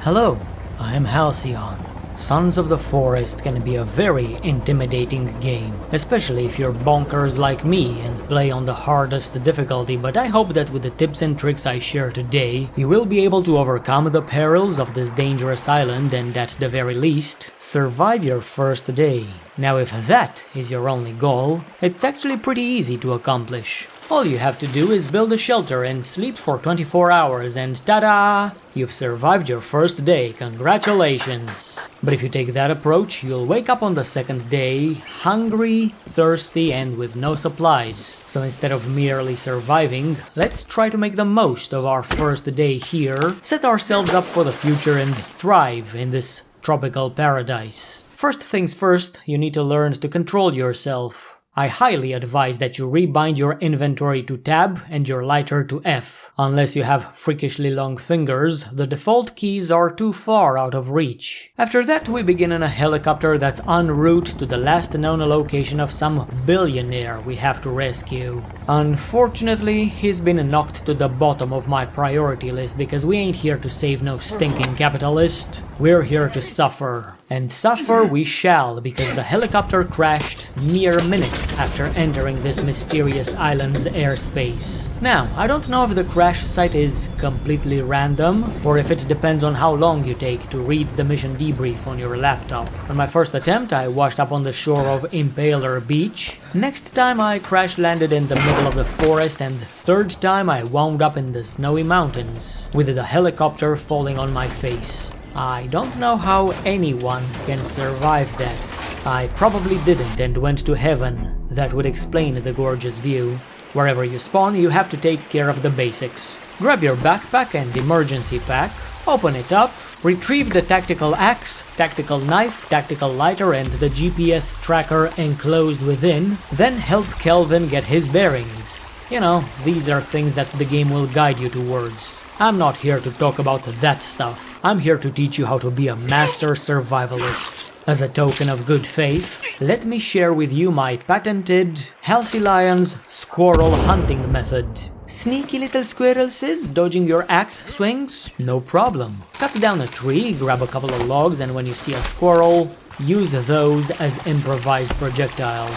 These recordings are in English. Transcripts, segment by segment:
Hello, I'm Halcyon. Sons of the Forest can be a very intimidating game, especially if you're bonkers like me and play on the hardest difficulty, but I hope that with the tips and tricks I share today, you will be able to overcome the perils of this dangerous island and at the very least, survive your first day. Now if that is your only goal, it's actually pretty easy to accomplish. All you have to do is build a shelter and sleep for 24 hours and ta-da! You've survived your first day, congratulations! But if you take that approach, you'll wake up on the second day, hungry, thirsty and with no supplies. So instead of merely surviving, let's try to make the most of our first day here, set ourselves up for the future and thrive in this tropical paradise. First things first, you need to learn to control yourself. I highly advise that you rebind your inventory to Tab and your lighter to F. Unless you have freakishly long fingers, the default keys are too far out of reach. After that we begin in a helicopter that's en route to the last known location of some billionaire we have to rescue. Unfortunately, he's been knocked to the bottom of my priority list because we ain't here to save no stinking capitalist. We're here to suffer. And suffer we shall, because the helicopter crashed mere minutes after entering this mysterious island's airspace. Now, I don't know if the crash site is completely random, or if it depends on how long you take to read the mission debrief on your laptop. On my first attempt, I washed up on the shore of Impaler Beach. Next time I crash landed in the middle of the forest, and third time I wound up in the snowy mountains, with the helicopter falling on my face. I don't know how anyone can survive that. I probably didn't and went to heaven. That would explain the gorgeous view. Wherever you spawn, you have to take care of the basics. Grab your backpack and emergency pack, open it up, retrieve the tactical axe, tactical knife, tactical lighter and the GPS tracker enclosed within, then help Kelvin get his bearings. You know, these are things that the game will guide you towards. I'm not here to talk about that stuff. I'm here to teach you how to be a master survivalist. As a token of good faith, let me share with you my patented Halcyon's squirrel hunting method. Sneaky little squirrels dodging your axe swings? No problem. Cut down a tree, grab a couple of logs, and when you see a squirrel, use those as improvised projectiles.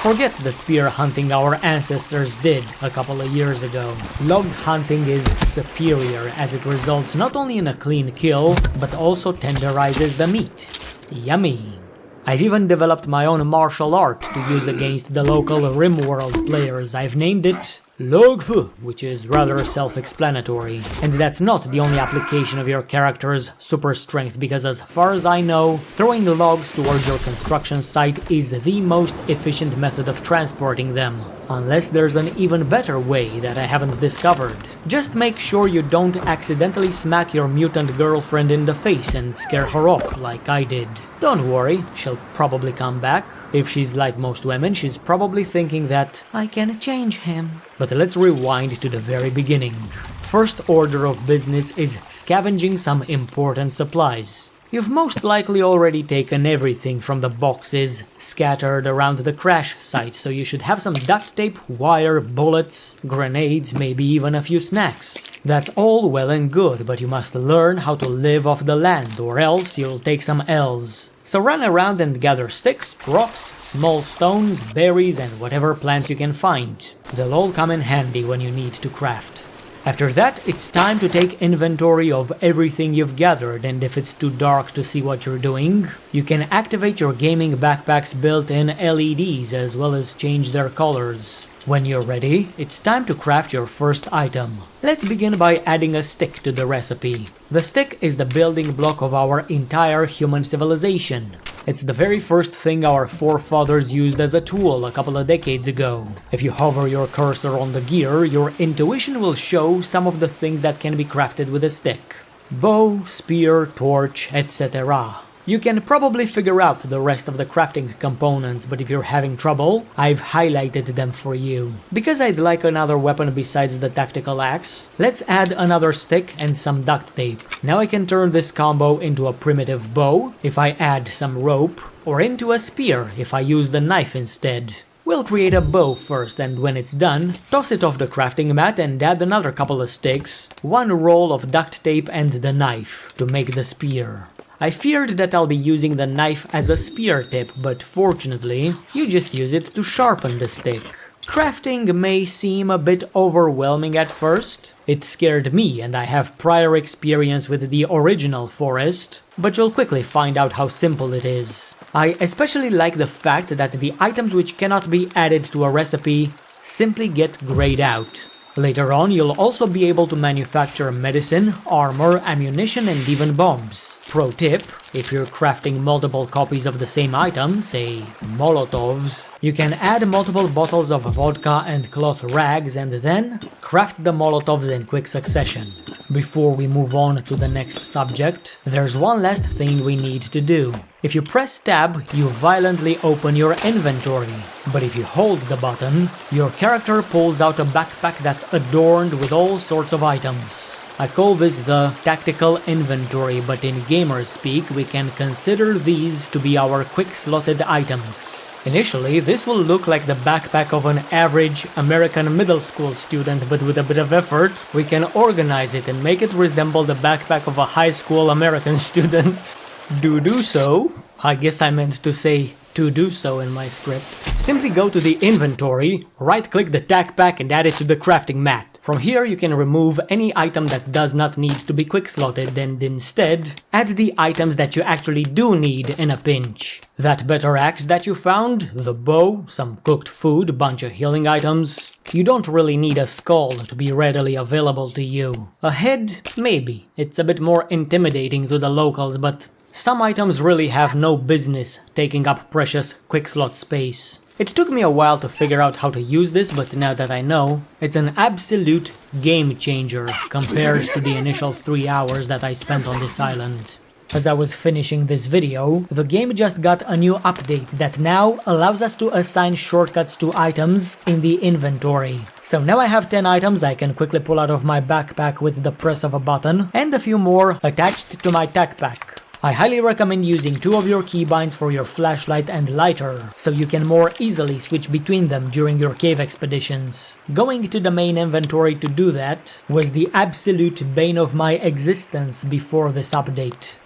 Forget the spear hunting our ancestors did a couple of years ago. Log hunting is superior as it results not only in a clean kill, but also tenderizes the meat. Yummy! I've even developed my own martial art to use against the local RimWorld players. I've named it Logfu, which is rather self-explanatory. And that's not the only application of your character's super strength, because as far as I know, throwing logs towards your construction site is the most efficient method of transporting them. Unless there's an even better way that I haven't discovered. Just make sure you don't accidentally smack your mutant girlfriend in the face and scare her off like I did. Don't worry, she'll probably come back. If she's like most women, she's probably thinking that I can change him. But let's rewind to the very beginning. First order of business is scavenging some important supplies. You've most likely already taken everything from the boxes scattered around the crash site, so you should have some duct tape, wire, bullets, grenades, maybe even a few snacks. That's all well and good, but you must learn how to live off the land, or else you'll take some L's. So run around and gather sticks, rocks, small stones, berries, and whatever plants you can find. They'll all come in handy when you need to craft. After that, it's time to take inventory of everything you've gathered, and if it's too dark to see what you're doing, you can activate your gaming backpack's built-in LEDs as well as change their colors. When you're ready, it's time to craft your first item. Let's begin by adding a stick to the recipe. The stick is the building block of our entire human civilization. It's the very first thing our forefathers used as a tool a couple of decades ago. If you hover your cursor on the gear, your intuition will show some of the things that can be crafted with a stick. Bow, spear, torch, etc. You can probably figure out the rest of the crafting components, but if you're having trouble, I've highlighted them for you. Because I'd like another weapon besides the tactical axe, let's add another stick and some duct tape. Now I can turn this combo into a primitive bow if I add some rope, or into a spear if I use the knife instead. We'll create a bow first, and when it's done, toss it off the crafting mat and add another couple of sticks, one roll of duct tape and the knife to make the spear. I feared that I'll be using the knife as a spear tip, but fortunately, you just use it to sharpen the stick. Crafting may seem a bit overwhelming at first. It scared me, and I have prior experience with the original forest, but you'll quickly find out how simple it is. I especially like the fact that the items which cannot be added to a recipe simply get grayed out. Later on, you'll also be able to manufacture medicine, armor, ammunition, and even bombs. Pro tip, if you're crafting multiple copies of the same item, say Molotovs, you can add multiple bottles of vodka and cloth rags and then craft the Molotovs in quick succession. Before we move on to the next subject, there's one last thing we need to do. If you press tab, you violently open your inventory, but if you hold the button, your character pulls out a backpack that's adorned with all sorts of items. I call this the tactical inventory, but in gamer speak we can consider these to be our quick-slotted items. Initially, this will look like the backpack of an average American middle school student, but with a bit of effort, we can organize it and make it resemble the backpack of a high school American student. Do so? I guess I meant to say to do so in my script. Simply go to the inventory, right-click the tack pack and add it to the crafting mat. From here you can remove any item that does not need to be quick-slotted and instead add the items that you actually do need in a pinch. That better axe that you found, the bow, some cooked food, a bunch of healing items. You don't really need a skull to be readily available to you. A head, maybe. It's a bit more intimidating to the locals, but some items really have no business taking up precious quick-slot space. It took me a while to figure out how to use this, but now that I know, it's an absolute game changer compared to the initial 3 hours that I spent on this island. As I was finishing this video, the game just got a new update that now allows us to assign shortcuts to items in the inventory. So now I have 10 items I can quickly pull out of my backpack with the press of a button, and a few more attached to my tack pack. I highly recommend using 2 of your keybinds for your flashlight and lighter, so you can more easily switch between them during your cave expeditions. Going to the main inventory to do that was the absolute bane of my existence before this update.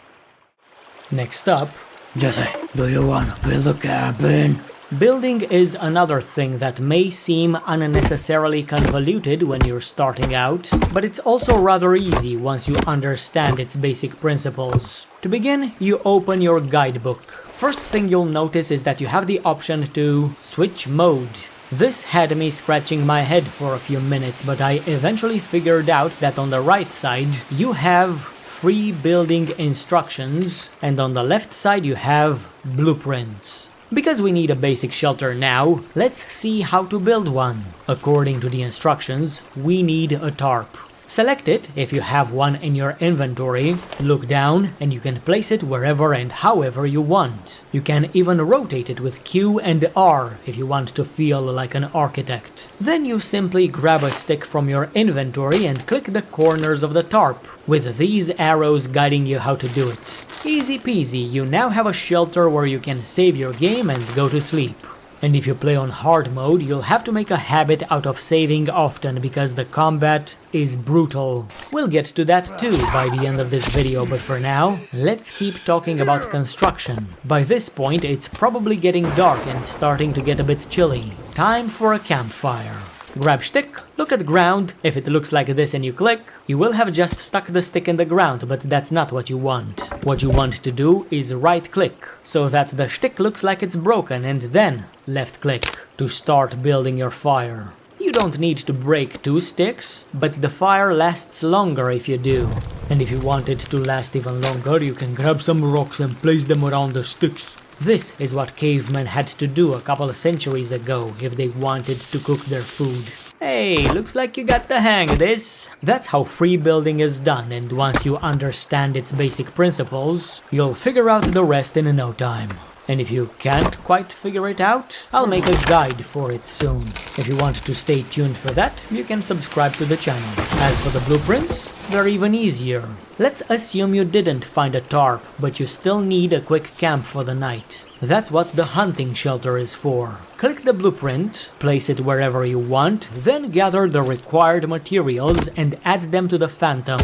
Next up, Jesse, do you want to build a cabin? Building is another thing that may seem unnecessarily convoluted when you're starting out, but it's also rather easy once you understand its basic principles. To begin, you open your guidebook. First thing you'll notice is that you have the option to switch mode. This had me scratching my head for a few minutes, but I eventually figured out that on the right side you have free building instructions, and on the left side you have blueprints. Because we need a basic shelter now, let's see how to build one. According to the instructions, we need a tarp. Select it if you have one in your inventory, look down and you can place it wherever and however you want. You can even rotate it with Q and R if you want to feel like an architect. Then you simply grab a stick from your inventory and click the corners of the tarp, with these arrows guiding you how to do it. Easy peasy, you now have a shelter where you can save your game and go to sleep. And if you play on hard mode, you'll have to make a habit out of saving often because the combat is brutal. We'll get to that too by the end of this video, but for now, let's keep talking about construction. By this point, it's probably getting dark and starting to get a bit chilly. Time for a campfire. Grab stick, look at the ground. If it looks like this and you click, you will have just stuck the stick in the ground, but that's not what you want. What you want to do is right click, so that the stick looks like it's broken, and then left click to start building your fire. You don't need to break 2 sticks, but the fire lasts longer if you do. And if you want it to last even longer, you can grab some rocks and place them around the sticks. This is what cavemen had to do a couple of centuries ago if they wanted to cook their food. Hey, looks like you got the hang of this. That's how free building is done, and once you understand its basic principles, you'll figure out the rest in no time. And if you can't quite figure it out, I'll make a guide for it soon. If you want to stay tuned for that, you can subscribe to the channel. As for the blueprints, they're even easier. Let's assume you didn't find a tarp, but you still need a quick camp for the night. That's what the hunting shelter is for. Click the blueprint, place it wherever you want, then gather the required materials and add them to the Phantom.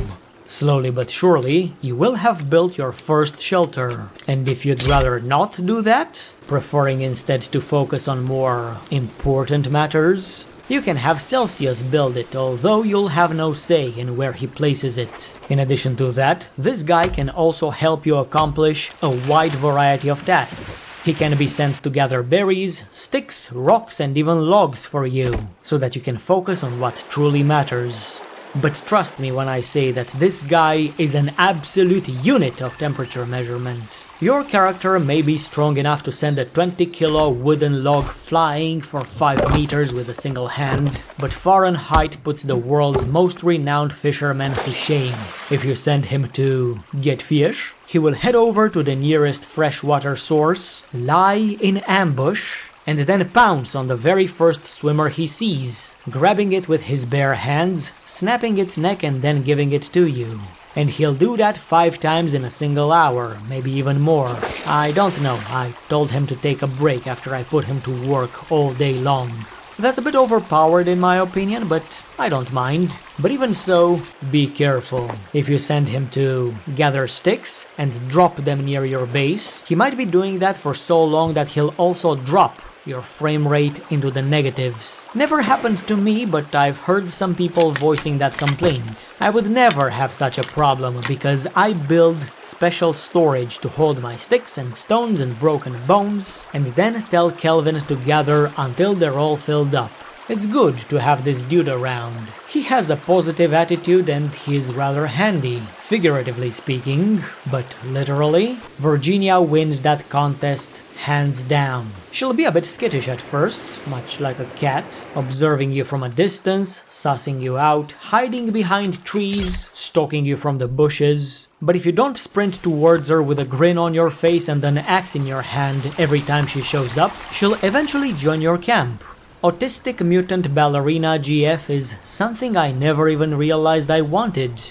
Slowly but surely, you will have built your first shelter. And if you'd rather not do that, preferring instead to focus on more important matters, you can have Celsius build it, although you'll have no say in where he places it. In addition to that, this guy can also help you accomplish a wide variety of tasks. He can be sent to gather berries, sticks, rocks, and even logs for you, so that you can focus on what truly matters. But trust me when I say that this guy is an absolute unit of temperature measurement. Your character may be strong enough to send a 20-kilo wooden log flying for 5 meters with a single hand, but Fahrenheit puts the world's most renowned fisherman to shame. If you send him to get fish, he will head over to the nearest freshwater source, lie in ambush, and then pounce on the very first swimmer he sees, grabbing it with his bare hands, snapping its neck and then giving it to you. And he'll do that 5 times in a single hour, maybe even more. I don't know, I told him to take a break after I put him to work all day long. That's a bit overpowered in my opinion, but I don't mind. But even so, be careful. If you send him to gather sticks and drop them near your base, he might be doing that for so long that he'll also drop your frame rate into the negatives. Never happened to me, but I've heard some people voicing that complaint. I would never have such a problem because I build special storage to hold my sticks and stones and broken bones, and then tell Kelvin to gather until they're all filled up. It's good to have this dude around. He has a positive attitude and he's rather handy, figuratively speaking, but literally, Virginia wins that contest hands down. She'll be a bit skittish at first, much like a cat, observing you from a distance, sussing you out, hiding behind trees, stalking you from the bushes. But if you don't sprint towards her with a grin on your face and an axe in your hand every time she shows up, she'll eventually join your camp. Autistic Mutant Ballerina GF is something I never even realized I wanted,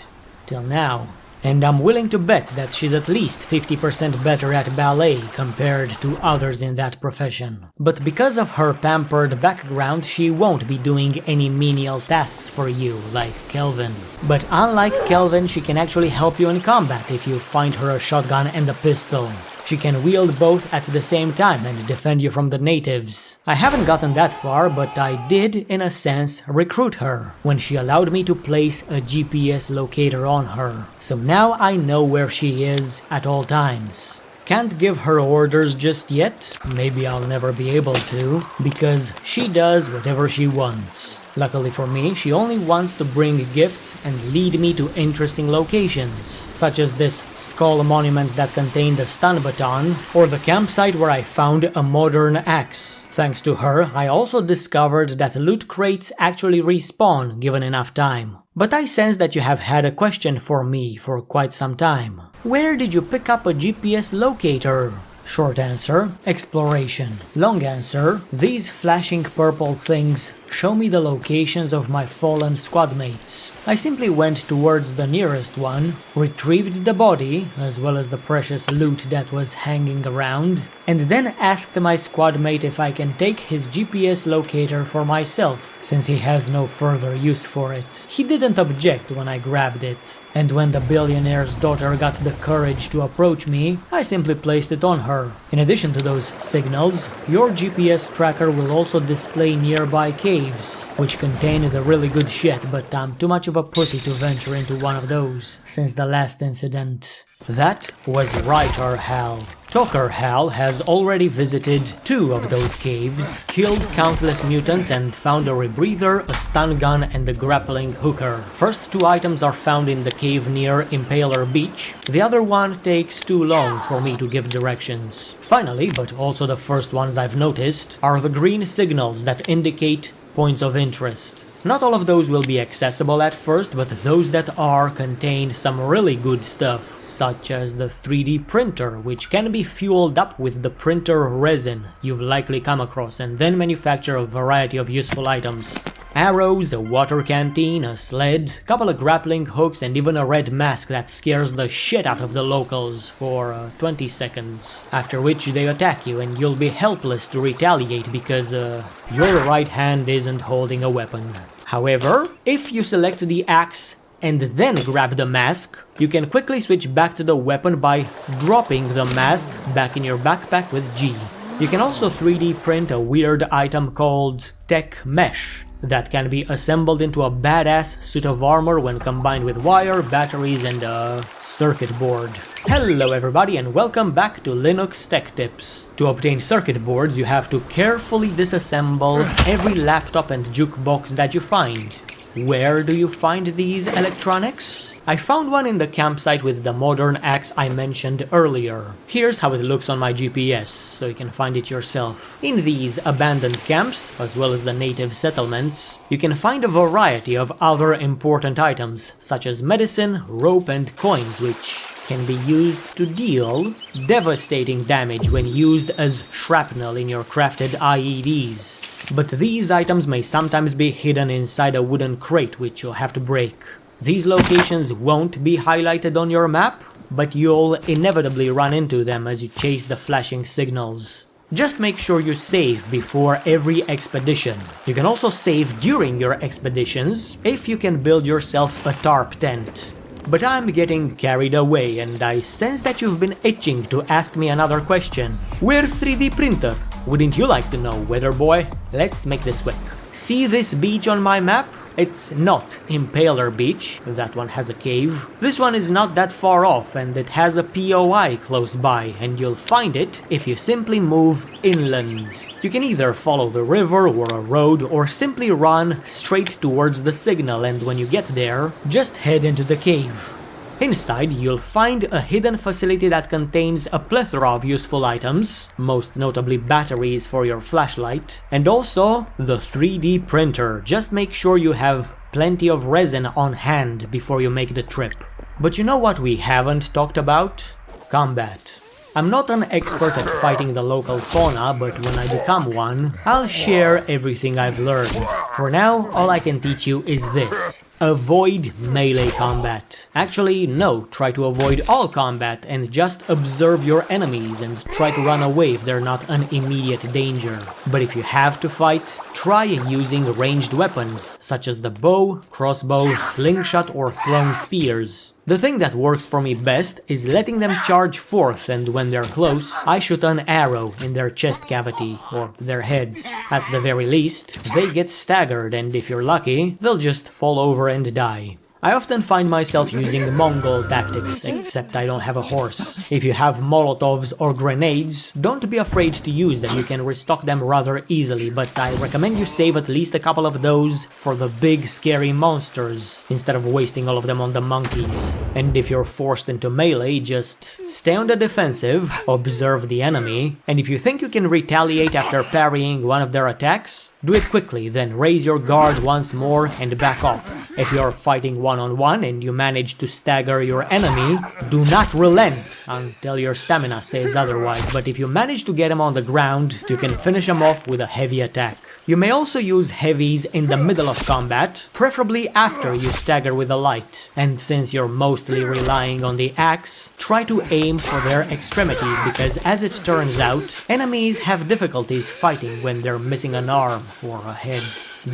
till now. And I'm willing to bet that she's at least 50% better at ballet compared to others in that profession. But because of her pampered background, she won't be doing any menial tasks for you, like Kelvin. But unlike Kelvin, she can actually help you in combat if you find her a shotgun and a pistol. She can wield both at the same time and defend you from the natives. I haven't gotten that far, but I did, in a sense, recruit her, when she allowed me to place a GPS locator on her. So now I know where she is at all times. Can't give her orders just yet, maybe I'll never be able to, because she does whatever she wants. Luckily for me, she only wants to bring gifts and lead me to interesting locations, such as this skull monument that contained a stun baton, or the campsite where I found a modern axe. Thanks to her, I also discovered that loot crates actually respawn given enough time. But I sense that you have had a question for me for quite some time. Where did you pick up a GPS locator? Short answer, exploration. Long answer, these flashing purple things show me the locations of my fallen squad mates. I simply went towards the nearest one, retrieved the body, as well as the precious loot that was hanging around, and then asked my squad mate if I can take his GPS locator for myself, since he has no further use for it. He didn't object when I grabbed it, and when the billionaire's daughter got the courage to approach me, I simply placed it on her. In addition to those signals, your GPS tracker will also display nearby caves, which contain the really good shit, but I'm too much of a pussy to venture into one of those since the last incident. That was Writer Hal. Talker Hal has already visited 2 of those caves, killed countless mutants and found a rebreather, a stun gun and a grappling hooker. First 2 items are found in the cave near Impaler Beach, the other one takes too long for me to give directions. Finally, but also the first ones I've noticed, are the green signals that indicate points of interest. Not all of those will be accessible at first, but those that are contain some really good stuff, such as the 3D printer, which can be fueled up with the printer resin you've likely come across and then manufacture a variety of useful items. Arrows, a water canteen, a sled, couple of grappling hooks, and even a red mask that scares the shit out of the locals for 20 seconds. After which they attack you and you'll be helpless to retaliate because your right hand isn't holding a weapon. However, if you select the axe and then grab the mask, you can quickly switch back to the weapon by dropping the mask back in your backpack with G. You can also 3D print a weird item called Tech Mesh that can be assembled into a badass suit of armor when combined with wire, batteries, and a circuit board. Hello everybody and welcome back to Linux Tech Tips. To obtain circuit boards, you have to carefully disassemble every laptop and jukebox that you find. Where do you find these electronics? I found one in the campsite with the modern axe I mentioned earlier. Here's how it looks on my GPS, so you can find it yourself. In these abandoned camps, as well as the native settlements, you can find a variety of other important items, such as medicine, rope, and coins, which can be used to deal devastating damage when used as shrapnel in your crafted IEDs. But these items may sometimes be hidden inside a wooden crate which you'll have to break. These locations won't be highlighted on your map, but you'll inevitably run into them as you chase the flashing signals. Just make sure you save before every expedition. You can also save during your expeditions if you can build yourself a tarp tent. But I'm getting carried away and I sense that you've been itching to ask me another question. Where's 3D printer? Wouldn't you like to know, weather boy? Let's make this quick. See this beach on my map? It's not Impaler Beach, that one has a cave. This one is not that far off and it has a POI close by, and you'll find it if you simply move inland. You can either follow the river or a road or simply run straight towards the signal, and when you get there, just head into the cave. Inside, you'll find a hidden facility that contains a plethora of useful items, most notably batteries for your flashlight, and also the 3D printer. Just make sure you have plenty of resin on hand before you make the trip. But you know what we haven't talked about? Combat. I'm not an expert at fighting the local fauna, but when I become one, I'll share everything I've learned. For now, all I can teach you is this. Avoid melee combat. Actually, no, try to avoid all combat and just observe your enemies and try to run away if they're not an immediate danger. But if you have to fight, try using ranged weapons, such as the bow, crossbow, slingshot, or thrown spears. The thing that works for me best is letting them charge forth, and when they're close, I shoot an arrow in their chest cavity, or their heads. At the very least, they get staggered, and if you're lucky, they'll just fall over and die. I often find myself using Mongol tactics, except I don't have a horse. If you have molotovs or grenades, don't be afraid to use them, you can restock them rather easily, but I recommend you save at least a couple of those for the big scary monsters, instead of wasting all of them on the monkeys. And if you're forced into melee, just stay on the defensive, observe the enemy, and if you think you can retaliate after parrying one of their attacks, do it quickly, then raise your guard once more and back off. If you're fighting one-on-one and you manage to stagger your enemy, do not relent until your stamina says otherwise, but if you manage to get him on the ground, you can finish him off with a heavy attack. You may also use heavies in the middle of combat, preferably after you stagger with a light. And since you're mostly relying on the axe, try to aim for their extremities, because as it turns out, enemies have difficulties fighting when they're missing an arm or a head.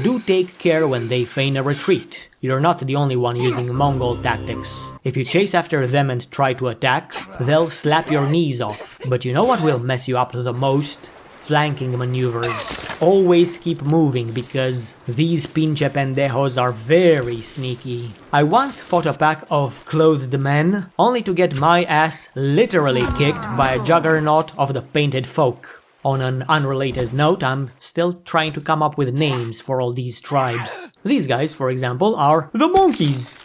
Do take care when they feign a retreat. You're not the only one using Mongol tactics. If you chase after them and try to attack, they'll slap your knees off. But you know what will mess you up the most? Flanking maneuvers. Always keep moving, because these pinche pendejos are very sneaky. I once fought a pack of clothed men, only to get my ass literally kicked by a juggernaut of the painted folk. On an unrelated note, I'm still trying to come up with names for all these tribes. These guys, for example, are the monkeys.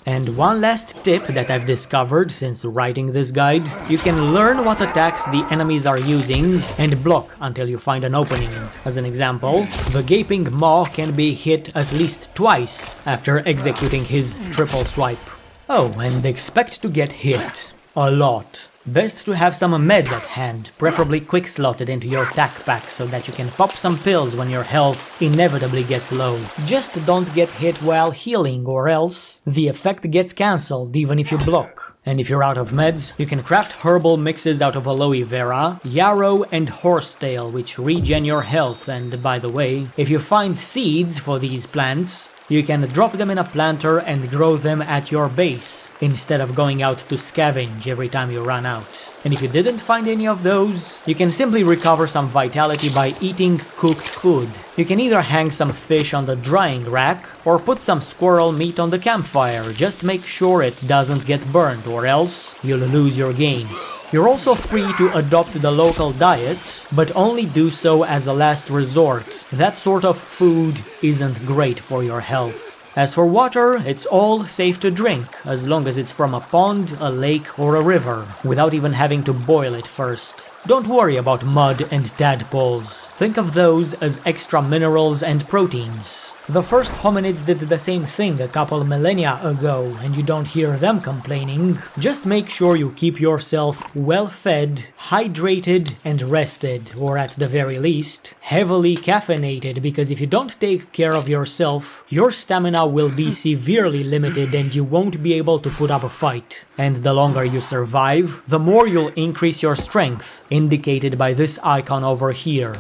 And one last tip that I've discovered since writing this guide, you can learn what attacks the enemies are using and block until you find an opening. As an example, the Gaping Maw can be hit at least twice after executing his triple swipe. Oh, and expect to get hit. A lot. Best to have some meds at hand, preferably quick-slotted into your tack pack so that you can pop some pills when your health inevitably gets low. Just don't get hit while healing or else the effect gets cancelled even if you block. And if you're out of meds, you can craft herbal mixes out of aloe vera, yarrow and horsetail which regen your health, and by the way, if you find seeds for these plants, you can drop them in a planter and grow them at your base, instead of going out to scavenge every time you run out. And if you didn't find any of those, you can simply recover some vitality by eating cooked food. You can either hang some fish on the drying rack, or put some squirrel meat on the campfire, just make sure it doesn't get burnt or else you'll lose your gains. You're also free to adopt the local diet, but only do so as a last resort. That sort of food isn't great for your health. As for water, it's all safe to drink, as long as it's from a pond, a lake or a river, without even having to boil it first. Don't worry about mud and tadpoles. Think of those as extra minerals and proteins. The first hominids did the same thing a couple millennia ago, and you don't hear them complaining. Just make sure you keep yourself well fed, hydrated and rested, or at the very least, heavily caffeinated, because if you don't take care of yourself, your stamina will be severely limited and you won't be able to put up a fight. And the longer you survive, the more you'll increase your strength, indicated by this icon over here.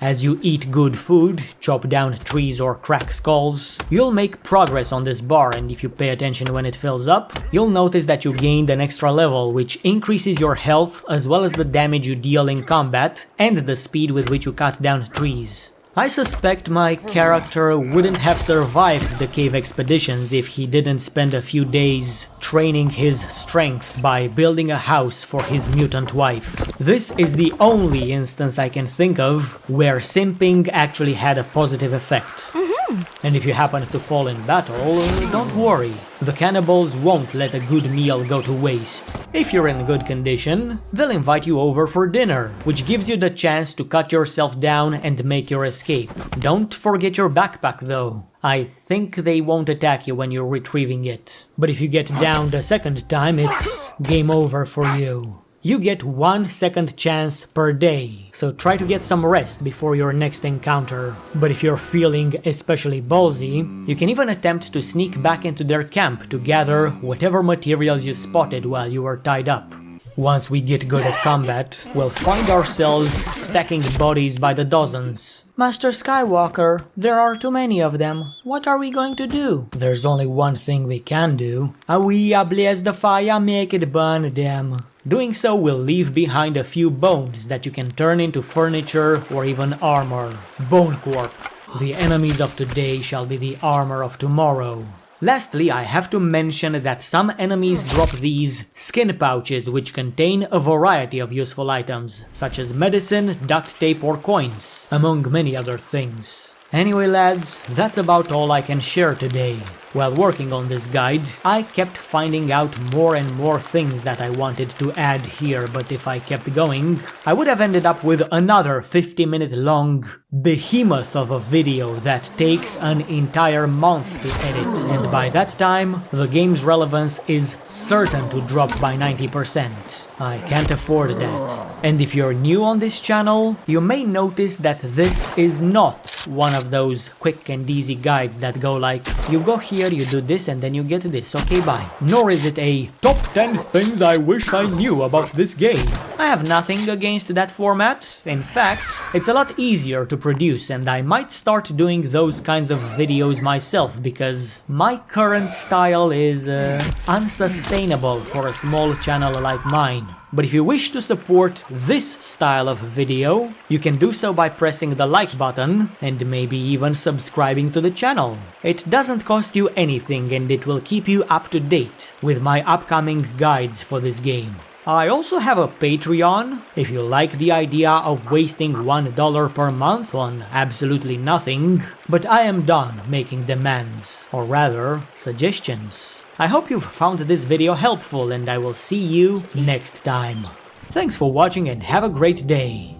As you eat good food, chop down trees or crack skulls, you'll make progress on this bar, and if you pay attention when it fills up, you'll notice that you gained an extra level, which increases your health as well as the damage you deal in combat and the speed with which you cut down trees. I suspect my character wouldn't have survived the cave expeditions if he didn't spend a few days training his strength by building a house for his mutant wife. This is the only instance I can think of where simping actually had a positive effect. And if you happen to fall in battle, don't worry. The cannibals won't let a good meal go to waste. If you're in good condition, they'll invite you over for dinner, which gives you the chance to cut yourself down and make your escape. Don't forget your backpack though. I think they won't attack you when you're retrieving it. But if you get downed a second time, it's game over for you. You get 1 second chance per day, so try to get some rest before your next encounter. But if you're feeling especially ballsy, you can even attempt to sneak back into their camp to gather whatever materials you spotted while you were tied up. Once we get good at combat, we'll find ourselves stacking bodies by the dozens. Master Skywalker, there are too many of them. What are we going to do? There's only one thing we can do. We ablaze the fire, make it burn them. Doing so will leave behind a few bones that you can turn into furniture or even armor. Bone Corp. The enemies of today shall be the armor of tomorrow. Lastly, I have to mention that some enemies drop these skin pouches which contain a variety of useful items, such as medicine, duct tape or coins, among many other things. Anyway lads, that's about all I can share today. While working on this guide, I kept finding out more and more things that I wanted to add here, but if I kept going, I would have ended up with another 50-minute long behemoth of a video that takes an entire month to edit, and by that time, the game's relevance is certain to drop by 90%. I can't afford that. And if you're new on this channel, you may notice that this is not one of those quick and easy guides that go like, you go here, you do this, and then you get this, okay bye. Nor is it a top 10 things I wish I knew about this game. I have nothing against that format. In fact, it's a lot easier to produce, and I might start doing those kinds of videos myself because my current style is unsustainable for a small channel like mine. But if you wish to support this style of video, you can do so by pressing the like button and maybe even subscribing to the channel. It doesn't cost you anything and it will keep you up to date with my upcoming guides for this game. I also have a Patreon, if you like the idea of wasting $1 per month on absolutely nothing, but I am done making demands, or rather, suggestions. I hope you've found this video helpful and I will see you next time. Thanks for watching and have a great day.